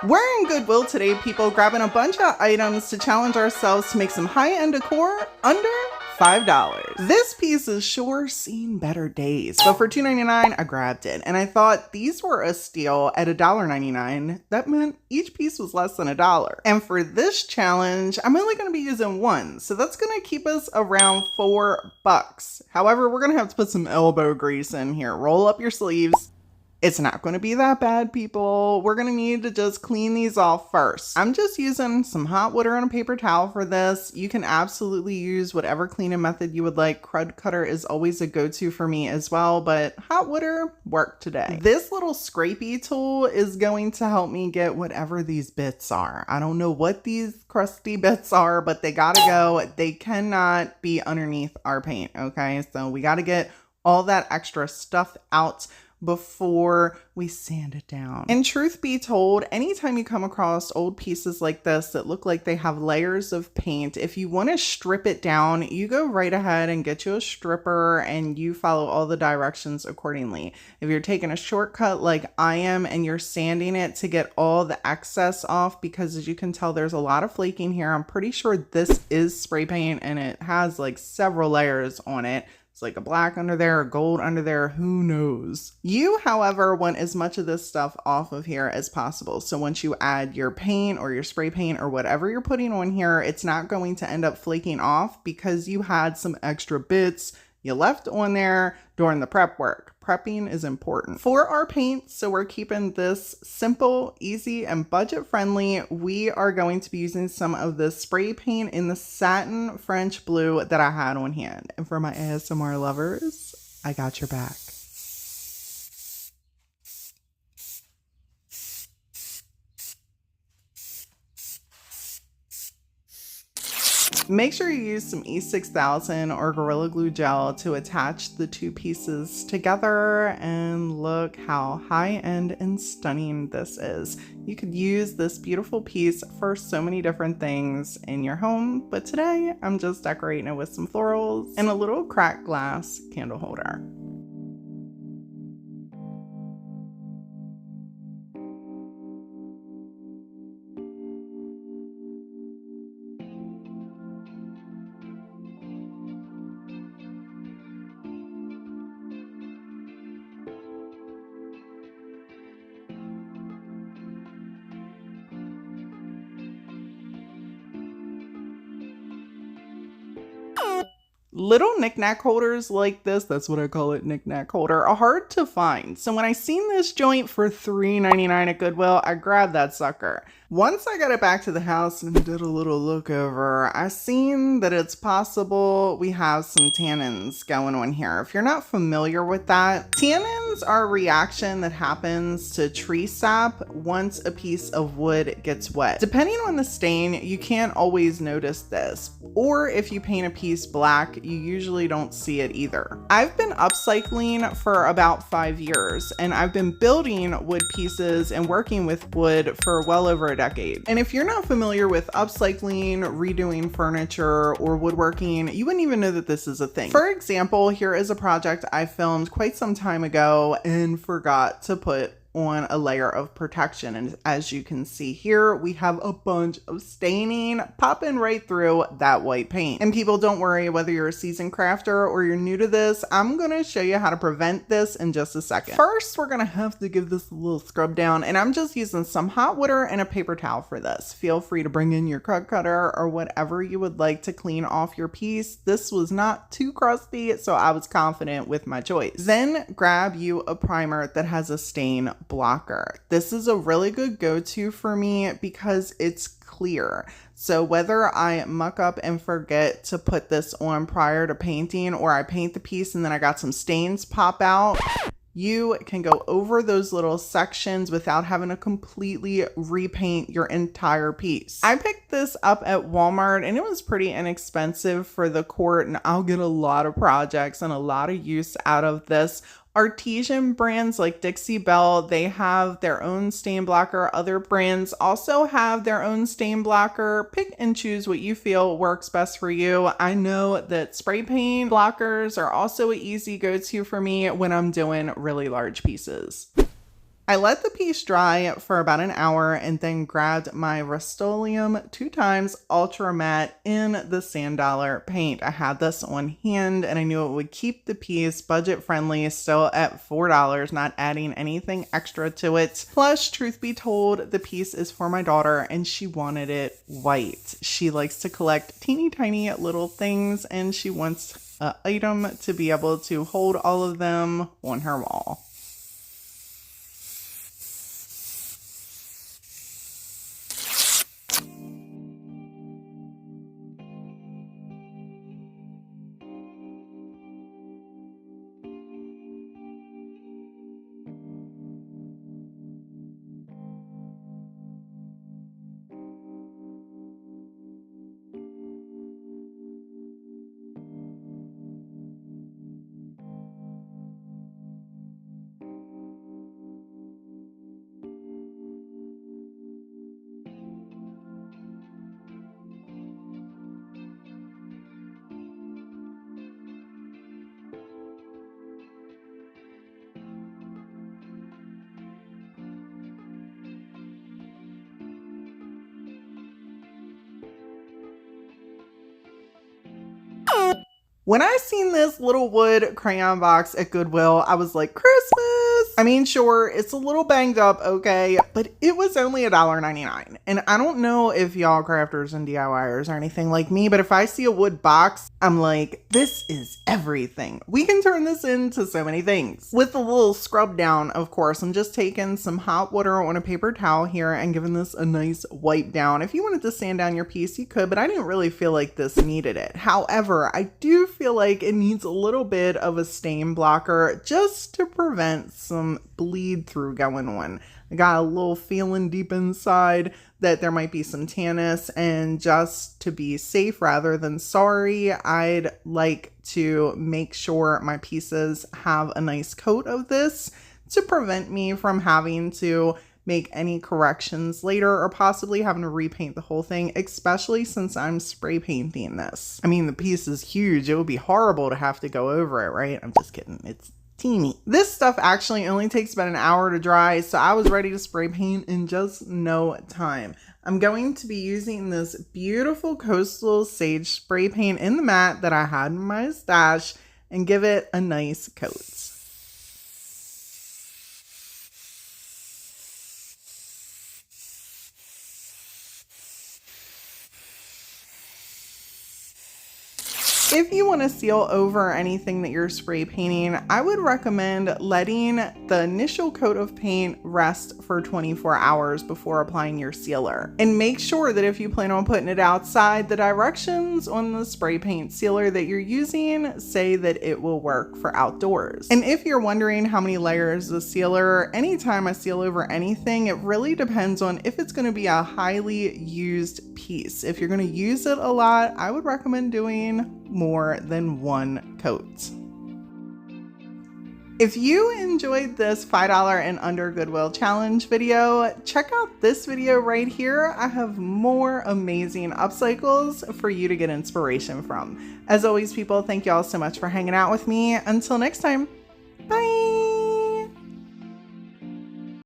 We're in Goodwill today, people, grabbing a bunch of items to challenge ourselves to make some high-end decor under $5. This piece has sure seen better days, but for $2.99 I grabbed it, and I thought these were a steal at $1.99. That meant each piece was less than $1. And for this challenge, I'm only going to be using one, so that's going to keep us around $4. However, we're going to have to put some elbow grease in here. Roll up your sleeves. It's not going to be that bad, people. We're going to need to just clean these off first. I'm just using some hot water and a paper towel for this. You can absolutely use whatever cleaning method you would like. Crud cutter is always a go-to for me as well, but hot water worked today. This little scrapey tool is going to help me get whatever these bits are. I don't know what these crusty bits are, but they gotta go. They cannot be underneath our paint, okay? So we gotta get all that extra stuff out before we sand it down. And truth be told, anytime you come across old pieces like this that look like they have layers of paint, if you want to strip it down, you go right ahead and get you a stripper and you follow all the directions accordingly. If you're taking a shortcut like I am and you're sanding it to get all the excess off, because as you can tell, there's a lot of flaking here. I'm pretty sure this is spray paint and it has like several layers on it. It's like a black under there, a gold under there, who knows? You, however, want as much of this stuff off of here as possible. So once you add your paint or your spray paint or whatever you're putting on here, it's not going to end up flaking off because you had some extra bits you left on there during the prep work. Prepping is important. For our paint, so we're keeping this simple, easy, and budget friendly, we are going to be using some of the spray paint in the satin French blue that I had on hand. And for my ASMR lovers, I got your back. Make sure you use some E6000 or Gorilla Glue gel to attach the two pieces together, and look how high-end and stunning this is. You could use this beautiful piece for so many different things in your home, but today I'm just decorating it with some florals and a little cracked glass candle holder. Little knickknack holders like this, that's what I call it, knickknack holder, are hard to find. So when I seen this joint for $3.99 at Goodwill, I grabbed that sucker. Once I got it back to the house and did a little look over, I seen that it's possible we have some tannins going on here. If you're not familiar with that, tannins are a reaction that happens to tree sap once a piece of wood gets wet. Depending on the stain, you can't always notice this. Or if you paint a piece black, you usually don't see it either. I've been upcycling for about 5 years, and I've been building wood pieces and working with wood for well over a decade. And if you're not familiar with upcycling, redoing furniture, or woodworking, you wouldn't even know that this is a thing. For example, here is a project I filmed quite some time ago and forgot to put on a layer of protection. And as you can see here, we have a bunch of staining popping right through that white paint. And people, don't worry, whether you're a seasoned crafter or you're new to this, I'm gonna show you how to prevent this in just a second. First, we're gonna have to give this a little scrub down, and I'm just using some hot water and a paper towel for this. Feel free to bring in your crud cutter or whatever you would like to clean off your piece. This was not too crusty, so I was confident with my choice. Then grab you a primer that has a stain blocker. This is a really good go-to for me because it's clear. So whether I muck up and forget to put this on prior to painting, or I paint the piece and then I got some stains pop out, you can go over those little sections without having to completely repaint your entire piece. I picked this up at Walmart and it was pretty inexpensive for the quart, and I'll get a lot of projects and a lot of use out of this. Artesian brands like Dixie Belle, they have their own stain blocker. Other brands also have their own stain blocker. Pick and choose what you feel works best for you. I know that spray paint blockers are also an easy go-to for me when I'm doing really large pieces. I let the piece dry for about an hour and then grabbed my Rust-Oleum 2x Ultra Matte in the Sand Dollar paint. I had this on hand and I knew it would keep the piece budget friendly, still at $4, not adding anything extra to it. Plus, truth be told, the piece is for my daughter and she wanted it white. She likes to collect teeny tiny little things and she wants an item to be able to hold all of them on her wall. When I seen this little wood crayon box at Goodwill, I was like, Christmas! I mean, sure, it's a little banged up, okay, but it was only $1.99. And I don't know if y'all crafters and DIYers are anything like me, but if I see a wood box, I'm like, this is everything. We can turn this into so many things. With a little scrub down, of course, I'm just taking some hot water on a paper towel here and giving this a nice wipe down. If you wanted to sand down your piece, you could, but I didn't really feel like this needed it. However, I do feel like it needs a little bit of a stain blocker just to prevent some bleed through going on. I got a little feeling deep inside that there might be some tannins, and just to be safe rather than sorry, I'd like to make sure my pieces have a nice coat of this to prevent me from having to make any corrections later or possibly having to repaint the whole thing, especially since I'm spray painting this. I mean, the piece is huge. It would be horrible to have to go over it, right? I'm just kidding. It's teeny. This stuff actually only takes about an hour to dry, so I was ready to spray paint in just no time. I'm going to be using this beautiful Coastal Sage spray paint in the matte that I had in my stash and give it a nice coat. If you want to seal over anything that you're spray painting, I would recommend letting the initial coat of paint rest for 24 hours before applying your sealer. And make sure that if you plan on putting it outside, the directions on the spray paint sealer that you're using say that it will work for outdoors. And if you're wondering how many layers of sealer, anytime I seal over anything, it really depends on if it's going to be a highly used piece. If you're going to use it a lot, I would recommend doing more than one coat. If you enjoyed this $5 and under Goodwill challenge video, check out this video right here. I have more amazing upcycles for you to get inspiration from. As always, people, thank you all so much for hanging out with me. Until next time, bye!